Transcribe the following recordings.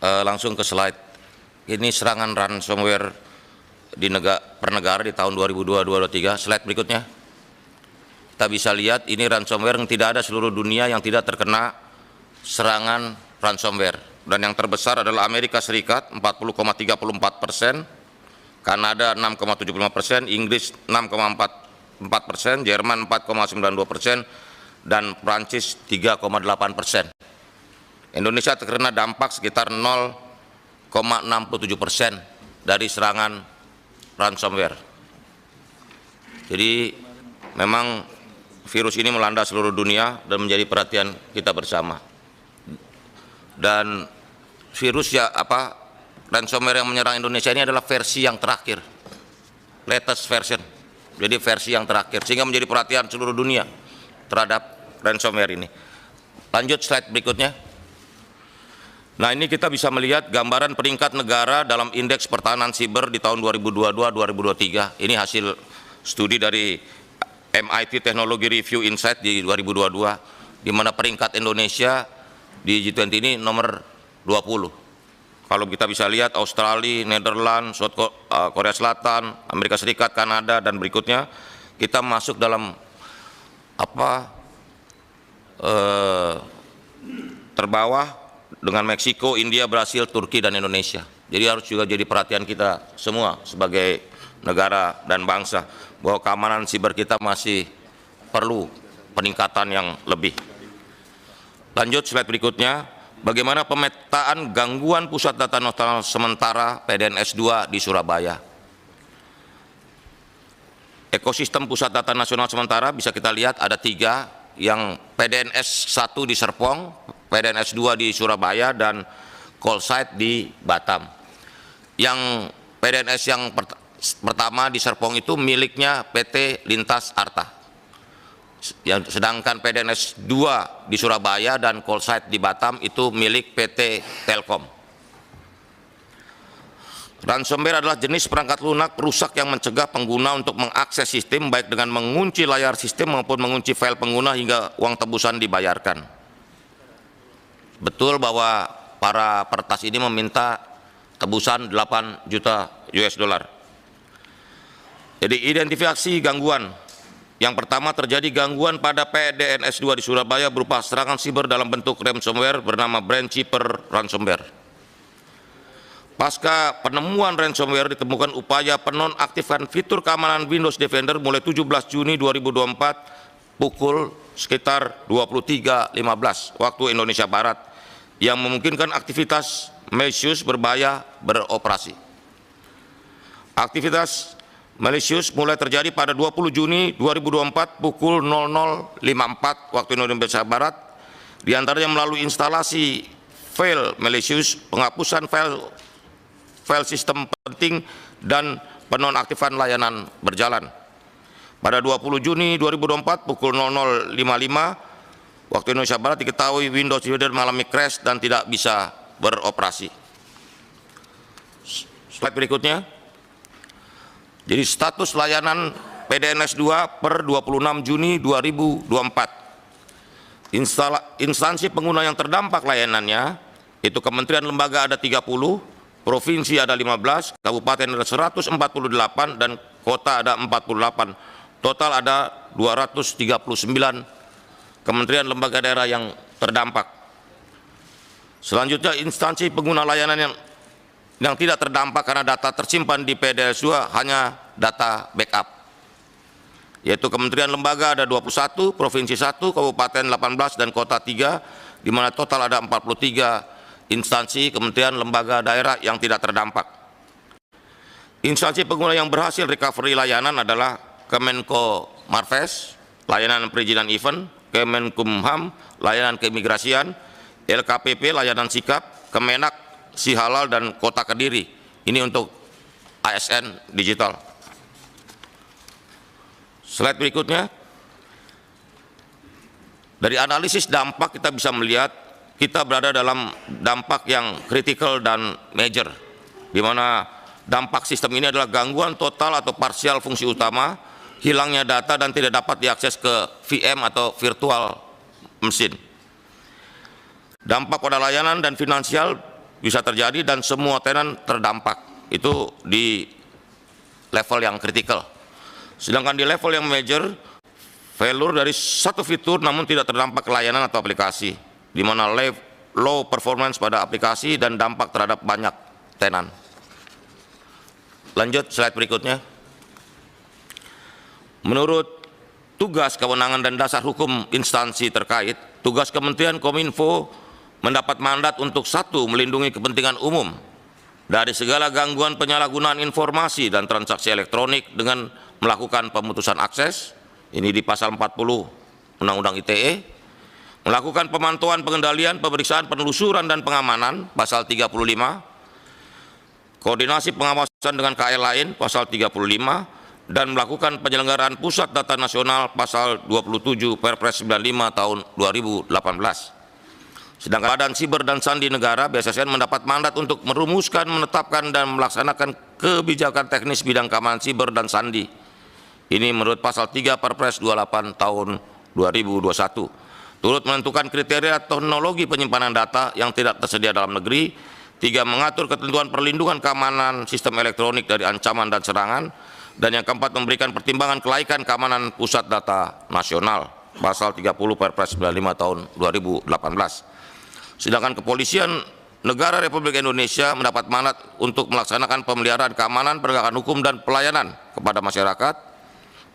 Langsung ke slide. Ini serangan ransomware di per negara di tahun 2022-2023. Slide berikutnya. Kita bisa lihat ini ransomware yang tidak ada seluruh dunia yang tidak terkena serangan ransomware. Dan yang terbesar adalah Amerika Serikat 40,34%, Kanada 6,75%, Inggris 6,44%, Jerman 4,92%, dan Prancis 3,8%. Indonesia terkena dampak sekitar 0,67% dari serangan ransomware. Jadi memang virus ini melanda seluruh dunia dan menjadi perhatian kita bersama. Dan virus ransomware yang menyerang Indonesia ini adalah versi yang terakhir, latest version. Jadi versi yang terakhir, sehingga menjadi perhatian seluruh dunia terhadap ransomware ini. Lanjut slide berikutnya. Nah, ini kita bisa melihat gambaran peringkat negara dalam indeks pertahanan siber di tahun 2022-2023. Ini hasil studi dari MIT Technology Review Insight di 2022, di mana peringkat Indonesia di G20 ini nomor 20. Kalau kita bisa lihat Australia, Netherlands, Korea Selatan, Amerika Serikat, Kanada, dan berikutnya, kita masuk dalam terbawah dengan Meksiko, India, Brasil, Turki, dan Indonesia. Jadi harus juga jadi perhatian kita semua sebagai negara dan bangsa bahwa keamanan siber kita masih perlu peningkatan yang lebih. Lanjut slide berikutnya. Bagaimana pemetaan gangguan pusat data nasional sementara PDNS 2 di Surabaya. Ekosistem pusat data nasional sementara bisa kita lihat ada 3, yang PDNS 1 di Serpong, PDNS 2 di Surabaya, dan call site di Batam. Yang PDNS yang pertama di Serpong itu miliknya PT Lintas Arta. Sedangkan PDNS 2 di Surabaya dan call site di Batam itu milik PT Telkom. Ransomware adalah jenis perangkat lunak perusak yang mencegah pengguna untuk mengakses sistem baik dengan mengunci layar sistem maupun mengunci file pengguna hingga uang tebusan dibayarkan. Betul bahwa para peretas ini meminta tebusan 8 juta US dollar. Jadi identifikasi gangguan. Yang pertama, terjadi gangguan pada PDNS 2 di Surabaya berupa serangan siber dalam bentuk ransomware bernama Brandkeeper Ransomware. Pasca penemuan ransomware ditemukan upaya penonaktifan fitur keamanan Windows Defender mulai 17 Juni 2024 pukul sekitar 23.15 waktu Indonesia Barat yang memungkinkan aktivitas malicious berbahaya beroperasi. Aktivitas malicious mulai terjadi pada 20 Juni 2024 pukul 00.54 waktu Indonesia Barat, diantaranya melalui instalasi file malicious, penghapusan file sistem penting, dan penonaktifan layanan berjalan. Pada 20 Juni 2024 pukul 00.55 waktu Indonesia Barat diketahui Windows Defender mengalami crash dan tidak bisa beroperasi. Slide berikutnya. Jadi status layanan PDNS 2 per 26 Juni 2024. Instansi pengguna yang terdampak layanannya itu kementerian lembaga ada 30, provinsi ada 15, kabupaten ada 148, dan kota ada 48. Total ada 239 kementerian lembaga daerah yang terdampak. Selanjutnya, instansi pengguna layanan yang tidak terdampak karena data tersimpan di PDNS 2 hanya data backup, yaitu kementerian lembaga ada 21, provinsi 1, kabupaten 18, dan kota 3, di mana total ada 43 instansi kementerian lembaga daerah yang tidak terdampak. Instansi pengguna yang berhasil recovery layanan adalah Kemenko Marves, layanan perizinan event, Kemenkumham, layanan keimigrasian, LKPP, layanan sikap, Kemenak, Sihalal, dan Kota Kediri. Ini untuk ASN digital. Slide berikutnya. Dari analisis dampak kita bisa melihat kita berada dalam dampak yang kritikal dan major, di mana dampak sistem ini adalah gangguan total atau parsial fungsi utama, hilangnya data, dan tidak dapat diakses ke VM atau virtual mesin. Dampak pada layanan dan finansial bisa terjadi dan semua tenan terdampak. Itu di level yang kritikal. Sedangkan di level yang major, failure dari satu fitur namun tidak terdampak layanan atau aplikasi, di mana low performance pada aplikasi dan dampak terhadap banyak tenan. Lanjut slide berikutnya. Menurut tugas, kewenangan, dan dasar hukum instansi terkait, tugas Kementerian Kominfo mendapat mandat untuk: 1. Melindungi kepentingan umum dari segala gangguan penyalahgunaan informasi dan transaksi elektronik dengan melakukan pemutusan akses, ini di pasal 40 Undang-Undang ITE, melakukan pemantauan, pengendalian, pemeriksaan, penelusuran, dan pengamanan, pasal 35, koordinasi pengawasan dengan KL lain, pasal 35, dan melakukan penyelenggaraan pusat data nasional, pasal 27 Perpres 95 tahun 2018. Sedangkan Badan Siber dan Sandi Negara (BSSN) mendapat mandat untuk merumuskan, menetapkan, dan melaksanakan kebijakan teknis bidang keamanan siber dan sandi. Ini menurut pasal 3 Perpres 28 tahun 2021. Turut menentukan kriteria teknologi penyimpanan data yang tidak tersedia dalam negeri. 3. Mengatur ketentuan perlindungan keamanan sistem elektronik dari ancaman dan serangan. Dan yang keempat, memberikan pertimbangan kelaikan keamanan pusat data nasional, pasal 30 Perpres 95 tahun 2018. Sedangkan Kepolisian Negara Republik Indonesia mendapat mandat untuk melaksanakan pemeliharaan keamanan, penegakan hukum, dan pelayanan kepada masyarakat,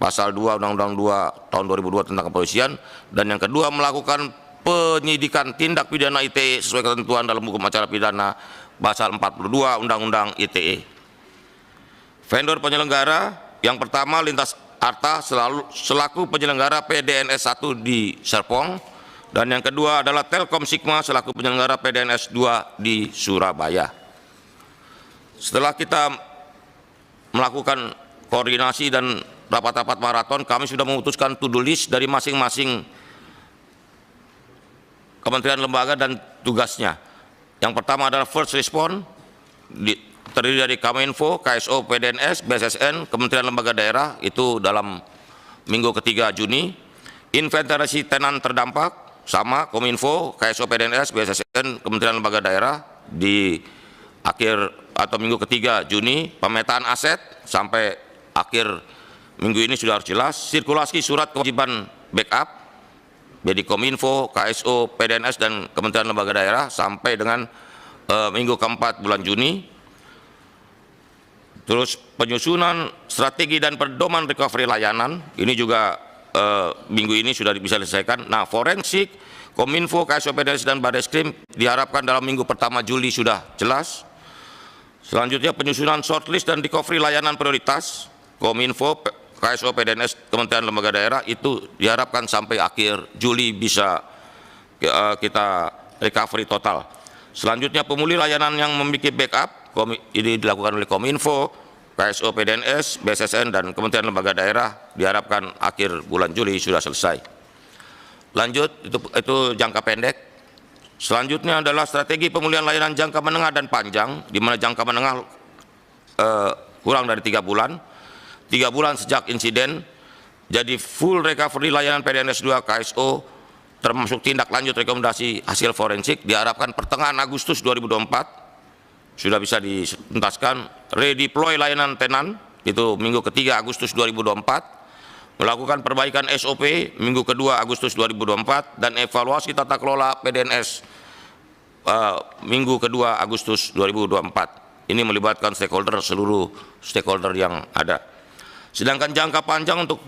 pasal 2 Undang-Undang 2 tahun 2002 tentang kepolisian. Dan yang kedua, melakukan penyidikan tindak pidana ITE sesuai ketentuan dalam hukum acara pidana, pasal 42 Undang-Undang ITE. Vendor penyelenggara, yang pertama Lintas Arta selaku penyelenggara PDNS 1 di Serpong, dan yang kedua adalah Telkom Sigma selaku penyelenggara PDNS 2 di Surabaya. Setelah kita melakukan koordinasi dan rapat-rapat maraton, kami sudah memutuskan to-do list dari masing-masing kementerian, lembaga, dan tugasnya. Yang pertama adalah first response, terdiri dari Kominfo, KSO, PDNS, BSSN, Kementerian Lembaga Daerah, itu dalam minggu ketiga Juni. Inventarisasi tenan terdampak, sama Kominfo, KSO, PDNS, BSSN, Kementerian Lembaga Daerah di akhir atau minggu ketiga Juni. Pemetaan aset sampai akhir minggu ini sudah harus jelas. Sirkulasi surat kewajiban backup, jadi Kominfo, KSO, PDNS, dan Kementerian Lembaga Daerah sampai dengan minggu keempat bulan Juni. Terus penyusunan strategi dan pedoman recovery layanan, ini juga minggu ini sudah bisa diselesaikan. Nah, forensik, Kominfo, KSO, PDNS, dan Barreskrim diharapkan dalam minggu pertama Juli sudah jelas. Selanjutnya penyusunan shortlist dan recovery layanan prioritas, Kominfo, KSO, PDNS, Kementerian Lembaga Daerah, itu diharapkan sampai akhir Juli bisa kita recovery total. Selanjutnya pemulih layanan yang memiliki backup, ini dilakukan oleh Kominfo, KSO, PDNS, BSSN, dan Kementerian Lembaga Daerah, diharapkan akhir bulan Juli sudah selesai. Lanjut, itu jangka pendek. Selanjutnya adalah strategi pemulihan layanan jangka menengah dan panjang, di mana jangka menengah kurang dari 3 bulan. 3 bulan sejak insiden, jadi full recovery layanan PDNS 2 KSO, termasuk tindak lanjut rekomendasi hasil forensik, diharapkan pertengahan Agustus 2024 sudah bisa dituntaskan. Redeploy layanan tenan, itu minggu ketiga Agustus 2024. Melakukan perbaikan SOP minggu kedua Agustus 2024, dan evaluasi tata kelola PDNS minggu kedua Agustus 2024. Ini melibatkan stakeholder, seluruh stakeholder yang ada. Sedangkan jangka panjang untuk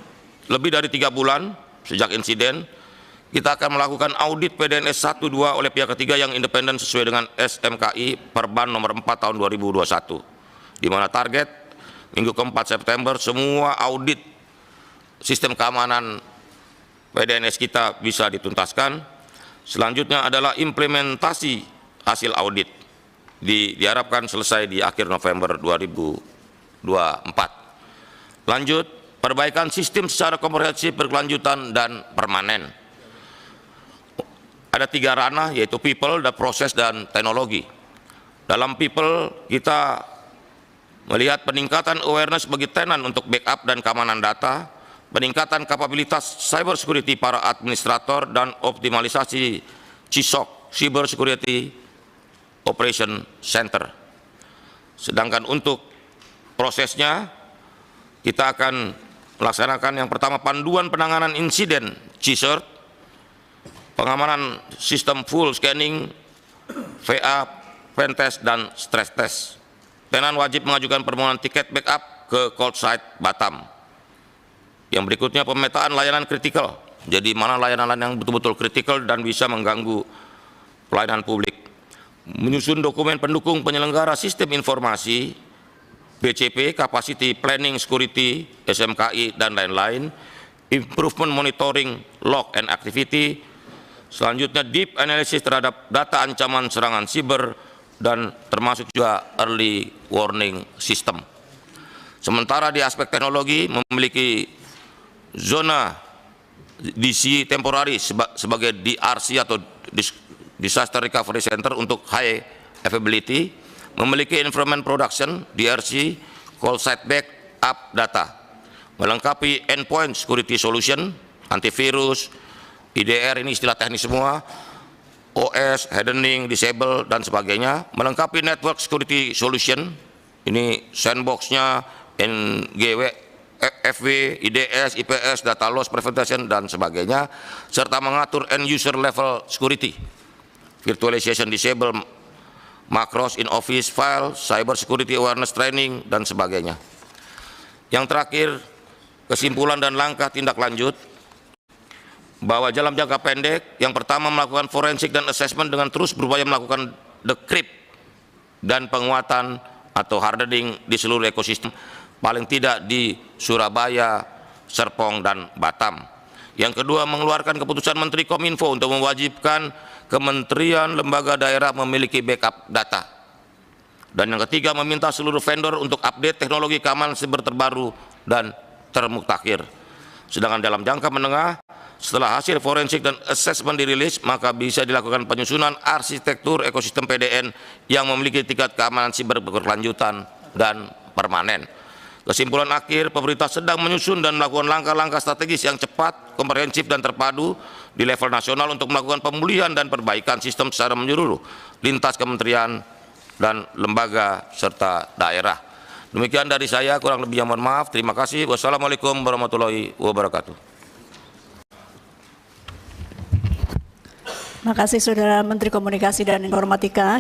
lebih dari 3 bulan sejak insiden, kita akan melakukan audit PDNS 1-2 oleh pihak ketiga yang independen sesuai dengan SMKI Perban nomor 4 tahun 2021, di mana target minggu keempat September semua audit sistem keamanan PDNS kita bisa dituntaskan. Selanjutnya adalah implementasi hasil audit, diharapkan selesai di akhir November 2024. Lanjut, perbaikan sistem secara komprehensif, berkelanjutan, dan permanen. Ada 3 ranah, yaitu people, proses, dan teknologi. Dalam people, kita melihat peningkatan awareness bagi tenan untuk backup dan keamanan data, peningkatan kapabilitas cyber security para administrator, dan optimalisasi CISOC Cyber Security Operation Center. Sedangkan untuk prosesnya, kita akan melaksanakan yang pertama panduan penanganan insiden CSIRT, pengamanan sistem full scanning, VA, pentest, dan stress test. Tenan wajib mengajukan permohonan tiket backup ke call site Batam. Yang berikutnya pemetaan layanan kritikal. Jadi mana layanan yang betul-betul kritikal dan bisa mengganggu pelayanan publik. Menyusun dokumen pendukung penyelenggara sistem informasi, BCP, Capacity Planning Security, SMKI, dan lain-lain. Improvement Monitoring Log and Activity. Selanjutnya deep analysis terhadap data ancaman serangan siber dan termasuk juga early warning system. Sementara di aspek teknologi memiliki zona DC temporary sebagai DRC atau Disaster Recovery Center untuk high availability, memiliki environment production DRC, call site backup data, melengkapi endpoint security solution, antivirus, IDR, ini istilah teknis semua, OS, hardening, disable, dan sebagainya, melengkapi network security solution, ini sandbox-nya, NGW, FW, IDS, IPS, data loss prevention, dan sebagainya, serta mengatur end user level security, virtualization disable, macros in office file, cyber security awareness training, dan sebagainya. Yang terakhir, kesimpulan dan langkah tindak lanjut, bahwa dalam jangka pendek, yang pertama melakukan forensik dan assessment dengan terus berupaya melakukan decrypt dan penguatan atau hardening di seluruh ekosistem, paling tidak di Surabaya, Serpong, dan Batam. Yang kedua, mengeluarkan keputusan Menteri Kominfo untuk mewajibkan kementerian lembaga daerah memiliki backup data. Dan yang ketiga, meminta seluruh vendor untuk update teknologi keamanan siber terbaru dan termutakhir. Sedangkan dalam jangka menengah, setelah hasil forensik dan assessment dirilis, maka bisa dilakukan penyusunan arsitektur ekosistem PDN yang memiliki tingkat keamanan siber berkelanjutan dan permanen. Kesimpulan akhir, pemerintah sedang menyusun dan melakukan langkah-langkah strategis yang cepat, komprehensif, dan terpadu di level nasional untuk melakukan pemulihan dan perbaikan sistem secara menyeluruh, lintas kementerian dan lembaga serta daerah. Demikian dari saya, kurang lebihnya mohon maaf. Terima kasih. Wassalamualaikum warahmatullahi wabarakatuh. Terima kasih Saudara Menteri Komunikasi dan Informatika.